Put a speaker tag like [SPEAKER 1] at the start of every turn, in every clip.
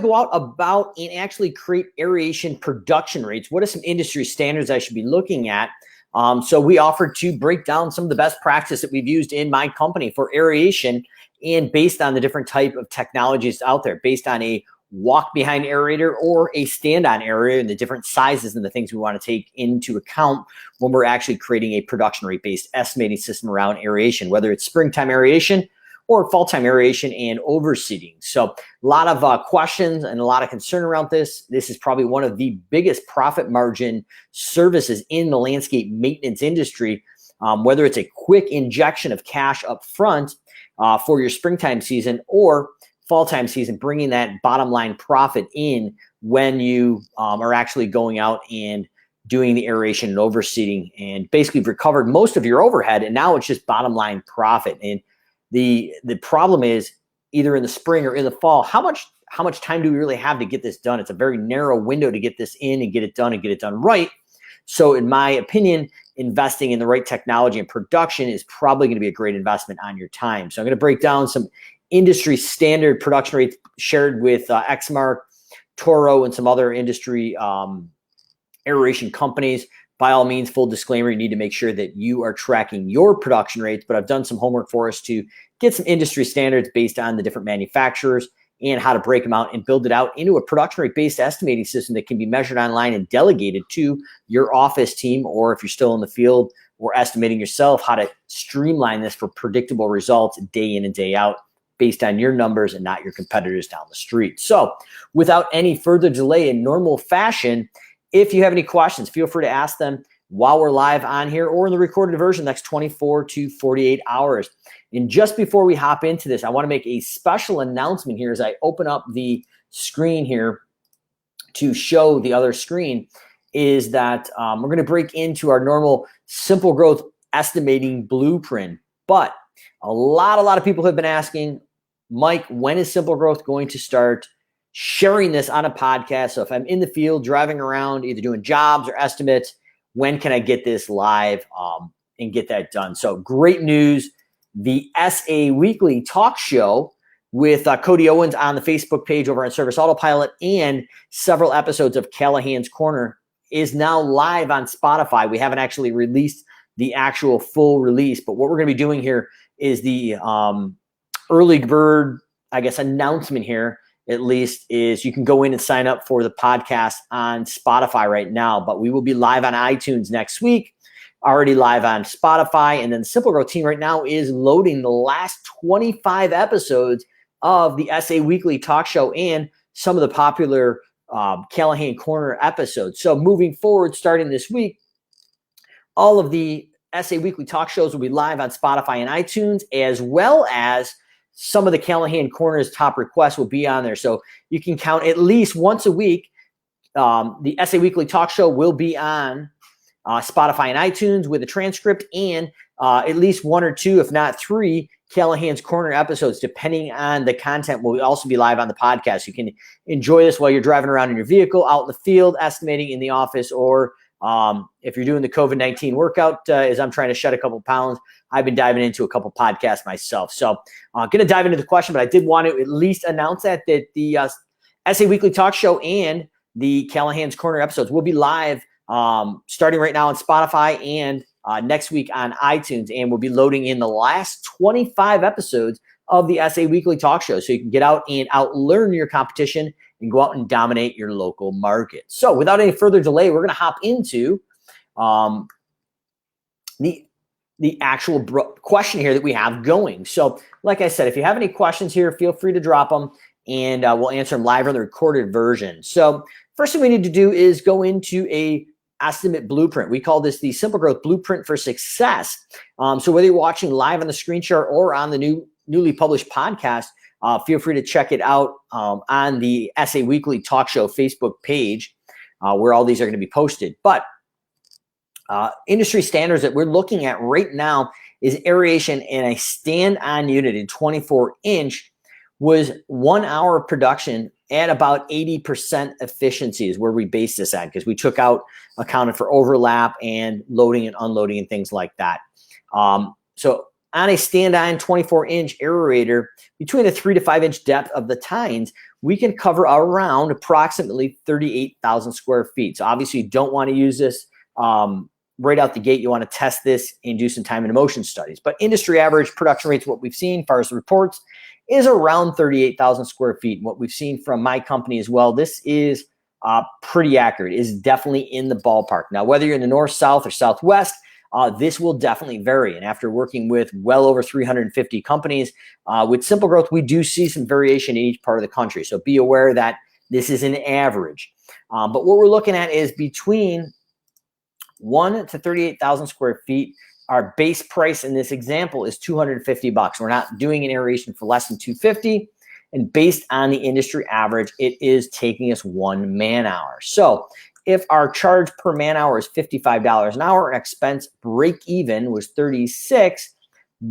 [SPEAKER 1] go out about and actually create aeration production rates. What are some industry standards I should be looking at? So we offered to break down some of the best practice that we've used in my company for aeration, and based on the different type of technologies out there, based on a walk behind aerator or a stand on aerator, and the different sizes and the things we want to take into account when we're actually creating a production rate based estimating system around aeration, whether it's springtime aeration or fall time aeration and overseeding. So a lot of questions and a lot of concern around this. This is probably one of the biggest profit margin services in the landscape maintenance industry, whether it's a quick injection of cash up front for your springtime season or fall time season, bringing that bottom line profit in when you are actually going out and doing the aeration and overseeding, and basically recovered most of your overhead, and now it's just bottom line profit. And the problem is, either in the spring or in the fall, how much time do we really have to get this done? It's a very narrow window to get this in and get it done right. So in my opinion, investing in the right technology and production is probably going to be a great investment on your time. So I'm going to break down some industry standard production rates shared with Exmark, Toro, and some other industry aeration companies. By all means, full disclaimer, you need to make sure that you are tracking your production rates, but I've done some homework for us to get some industry standards based on the different manufacturers and how to break them out and build it out into a production rate based estimating system that can be measured online and delegated to your office team, or if you're still in the field or estimating yourself, how to streamline this for predictable results day in and day out based on your numbers and not your competitors down the street. So without any further delay, in normal fashion, if you have any questions, feel free to ask them while we're live on here or in the recorded version next 24 to 48 hours. And just before we hop into this, I want to make a special announcement here as I open up the screen here to show the other screen, is that we're going to break into our normal simple growth estimating blueprint. But a lot of people have been asking, Mike, when is simple growth going to start sharing this on a podcast? So if I'm in the field driving around, either doing jobs or estimates, when can I get this live and get that done? So great news. The SA Weekly talk show with Cody Owens on the Facebook page over on Service Autopilot, and several episodes of Callahan's Corner is now live on Spotify. We haven't actually released the actual full release, but what we're going to be doing here is the early bird, I guess, announcement here, at least, is you can go in and sign up for the podcast on Spotify right now, but we will be live on iTunes next week, already live on Spotify. And then the Simple Growth team right now is loading the last 25 episodes of the SA Weekly talk show and some of the popular Callahan Corner episodes. So moving forward, starting this week, all of the SA Weekly talk shows will be live on Spotify and iTunes, as well as some of the Callahan Corner's top requests will be on there. So you can count at least once a week. The SA Weekly talk show will be on Spotify and iTunes with a transcript, and at least one or two, if not three, Callahan's Corner episodes, depending on the content, will also be live on the podcast. You can enjoy this while you're driving around in your vehicle, out in the field, estimating in the office, or if you're doing the COVID-19 workout, as I'm trying to shed a couple pounds, I've been diving into a couple podcasts myself. So I'm going to dive into the question, but I did want to at least announce that the SA Weekly talk show and the Callahan's Corner episodes will be live starting right now on Spotify and next week on iTunes, and we'll be loading in the last 25 episodes of the SA Weekly talk show, so you can get out and outlearn your competition and go out and dominate your local market. So without any further delay, we're going to hop into the actual question here that we have going. So like I said, if you have any questions here, feel free to drop them, and we'll answer them live on the recorded version. So first thing we need to do is go into a estimate blueprint. We call this the Simple Growth Blueprint for Success. So whether you're watching live on the screen share or on the newly published podcast, feel free to check it out on the SA Weekly Talk Show Facebook page, where all these are going to be posted. But industry standards that we're looking at right now is aeration in a stand-on unit in 24-inch was 1 hour of production at about 80% efficiency is where we base this at, because we took out, accounted for overlap and loading and unloading and things like that. So on a stand-on 24-inch aerator, between a 3 to 5 inch depth of the tines, we can cover around approximately 38,000 square feet. So obviously you don't want to use this right out the gate. You want to test this and do some time and motion studies. But industry average production rates, what we've seen as far as the reports, is around 38,000 square feet. And what we've seen from my company as well, this is pretty accurate. It is definitely in the ballpark. Now, whether you're in the north, south, or southwest, this will definitely vary. And after working with well over 350 companies, with Simple Growth, we do see some variation in each part of the country. So be aware that this is an average. But what we're looking at is between 1 to 38,000 square feet. Our base price in this example is $250. We're not doing an aeration for less than $250. And based on the industry average, it is taking us 1 man hour. So if our charge per man hour is $55 an hour, expense break even was $36.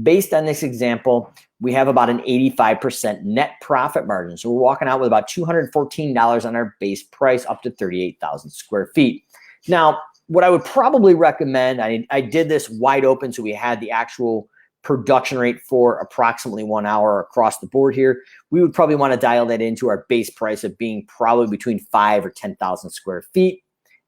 [SPEAKER 1] Based on this example, we have about an 85% net profit margin. So we're walking out with about $214 on our base price up to 38,000 square feet. Now, what I would probably recommend, I did this wide open, so we had the actual production rate for approximately 1 hour across the board here. We would probably want to dial that into our base price of being probably between 5 or 10,000 square feet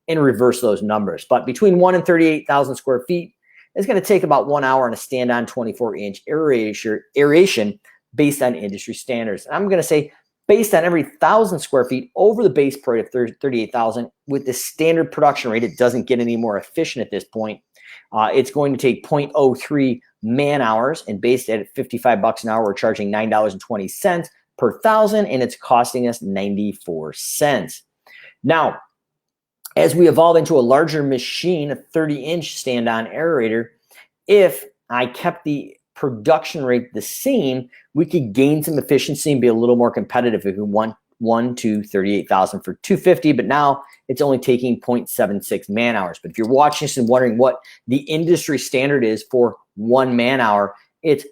[SPEAKER 1] and reverse those numbers. But between 1 and 38,000 square feet, it's going to take about 1 hour on a stand-on 24-inch aeration based on industry standards. And I'm going to say based on every 1,000 square feet over the base price of 38,000 with the standard production rate, it doesn't get any more efficient at this point. It's going to take 0.03 man hours, and based at $55 an hour, we're charging $9.20 per 1,000, and it's costing us 94 cents. Now, as we evolve into a larger machine, a 30-inch stand-on aerator, if I kept the production rate the same, we could gain some efficiency and be a little more competitive if we want 1 to 38,000 for $250, but now it's only taking 0.76 man hours. But if you're watching this and wondering what the industry standard is for 1 man hour, it's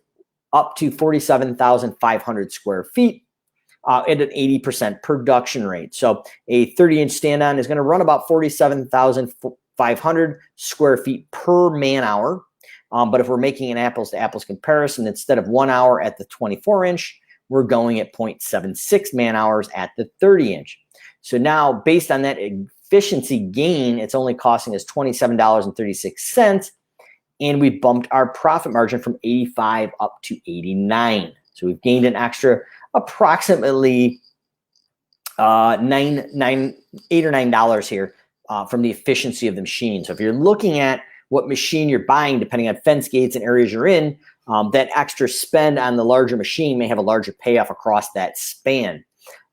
[SPEAKER 1] up to 47,500 square feet at an 80% production rate. So a 30-inch stand-on is going to run about 47,500 square feet per man hour. But if we're making an apples-to-apples comparison, instead of 1 hour at the 24-inch, we're going at 0.76 man hours at the 30-inch. So now, based on that efficiency gain, it's only costing us $27.36, and we bumped our profit margin from 85 up to 89. So we've gained an extra approximately $8 or $9 here from the efficiency of the machine. So if you're looking at what machine you're buying, depending on fence gates and areas you're in, that extra spend on the larger machine may have a larger payoff across that span.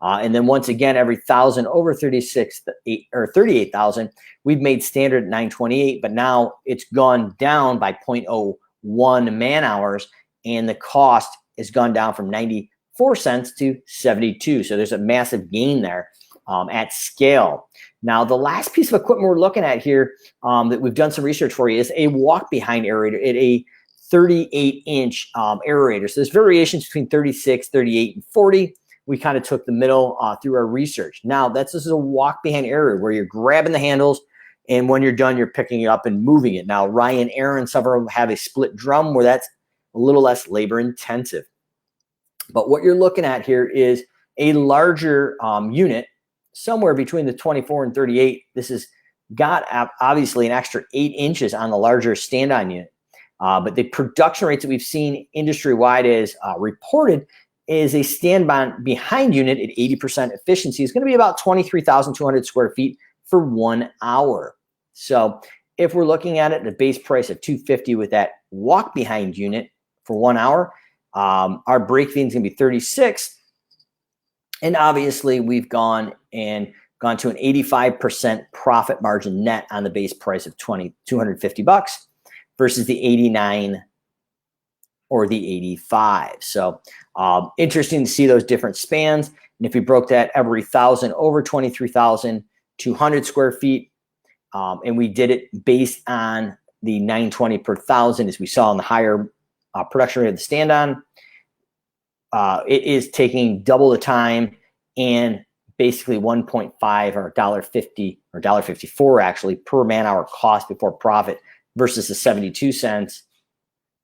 [SPEAKER 1] And then once again, every 1,000 over 38,000, we've made standard at 928, but now it's gone down by 0.01 man hours, and the cost has gone down from 94 cents to 72. So there's a massive gain there at scale. Now, the last piece of equipment we're looking at here that we've done some research for you is a walk-behind aerator at a 38-inch aerator. So there's variations between 36, 38, and 40. We kind of took the middle through our research. Now, this is a walk-behind aerator where you're grabbing the handles, and when you're done, you're picking it up and moving it. Now, Ryan, Aaron, some of them have a split drum where that's a little less labor-intensive. But what you're looking at here is a larger unit, somewhere between the 24 and 38. This has got obviously an extra 8 inches on the larger stand-on unit. But the production rates that we've seen industry-wide is reported is a stand-behind unit at 80% efficiency is going to be about 23,200 square feet for 1 hour. So if we're looking at it at a base price of $250 with that walk-behind unit for 1 hour, our break-even is going to be 36. And obviously, we've gone to an 85% profit margin net on the base price of $250 versus the 89 or the 85. So interesting to see those different spans. And if we broke that every 1,000 over 23,200 square feet, and we did it based on the 920 per 1,000, as we saw in the higher production rate of the stand-on, it is taking double the time and basically 1.5 or $1.50 or $1.54 actually per man hour cost before profit versus the 72 cents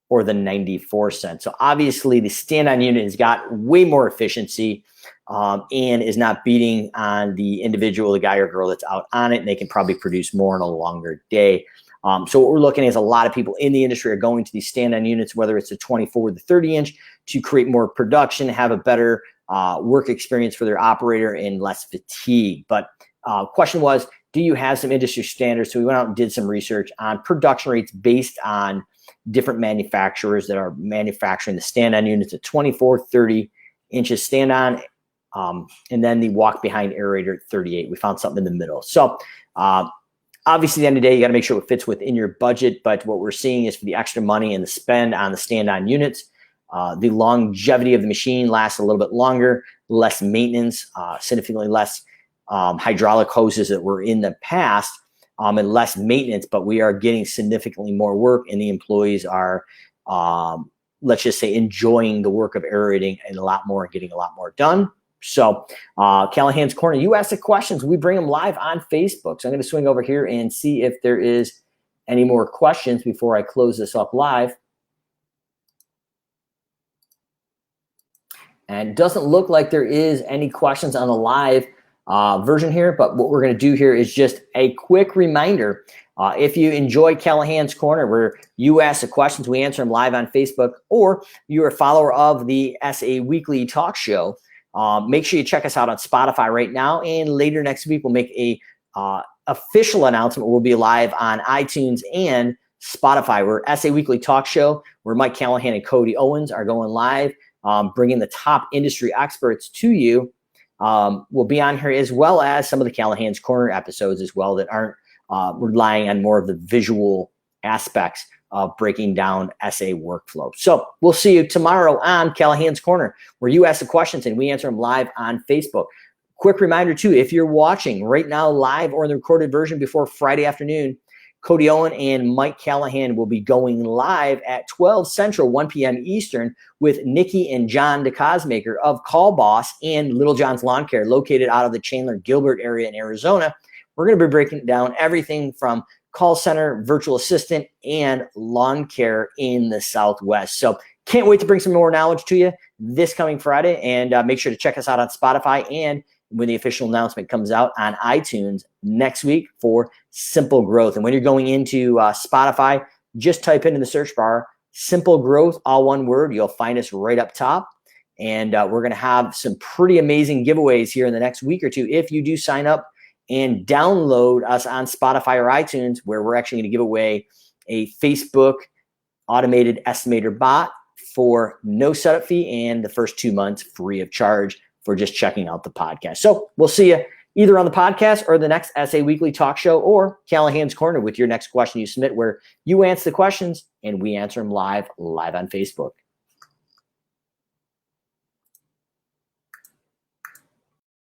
[SPEAKER 1] or the 94 cents. So obviously the stand-on unit has got way more efficiency and is not beating on the individual, the guy or girl that's out on it, and they can probably produce more in a longer day. So what we're looking at is a lot of people in the industry are going to these stand-on units, whether it's a 24 or the 30 inch, to create more production, have a better work experience for their operator and less fatigue. But question was, do you have some industry standards? So we went out and did some research on production rates based on different manufacturers that are manufacturing the stand-on units at 24, 30 inches stand-on, and then the walk-behind aerator at 38. We found something in the middle. So obviously, at the end of the day, you got to make sure it fits within your budget. But what we're seeing is for the extra money and the spend on the stand-on units, the longevity of the machine lasts a little bit longer, less maintenance, significantly less hydraulic hoses that were in the past, and less maintenance, but we are getting significantly more work, and the employees are, let's just say, enjoying the work of aerating and a lot more, getting a lot more done. So Callahan's Corner, you ask the questions, we bring them live on Facebook. So I'm going to swing over here and see if there is any more questions before I close this up live. And it doesn't look like there is any questions on the live version here, but what we're going to do here is just a quick reminder. If you enjoy Callahan's Corner, where you ask the questions, we answer them live on Facebook, or you're a follower of the SA Weekly Talk Show, make sure you check us out on Spotify right now. And later next week, we'll make a official announcement. We'll be live on iTunes and Spotify. We're SA Weekly Talk Show, where Mike Callahan and Cody Owens are going live, bringing the top industry experts to you. We'll be on here, as well as some of the Callahan's Corner episodes as well that aren't relying on more of the visual aspects of breaking down SA workflow. So we'll see you tomorrow on Callahan's Corner, where you ask the questions and we answer them live on Facebook. Quick reminder too, if you're watching right now live or in the recorded version before Friday afternoon, Cody Owen and Mike Callahan will be going live at 12 Central, 1 p.m. Eastern with Nikki and John DeCosmaker of Call Boss and Little John's Lawn Care, located out of the Chandler Gilbert area in Arizona. We're going to be breaking down everything from call center, virtual assistant, and lawn care in the Southwest. So can't wait to bring some more knowledge to you this coming Friday. And make sure to check us out on Spotify, and when the official announcement comes out, on iTunes next week for Simple Growth. And when you're going into Spotify, just type into the search bar, Simple Growth, all one word. You'll find us right up top. And we're going to have some pretty amazing giveaways here in the next week or two if you do sign up and download us on Spotify or iTunes, where we're actually going to give away a Facebook automated estimator bot for no setup fee, and the first 2 months free of charge for just checking out the podcast. So we'll see you either on the podcast or the next SA Weekly Talk Show, or Callahan's Corner with your next question you submit, where you answer the questions and we answer them live on Facebook.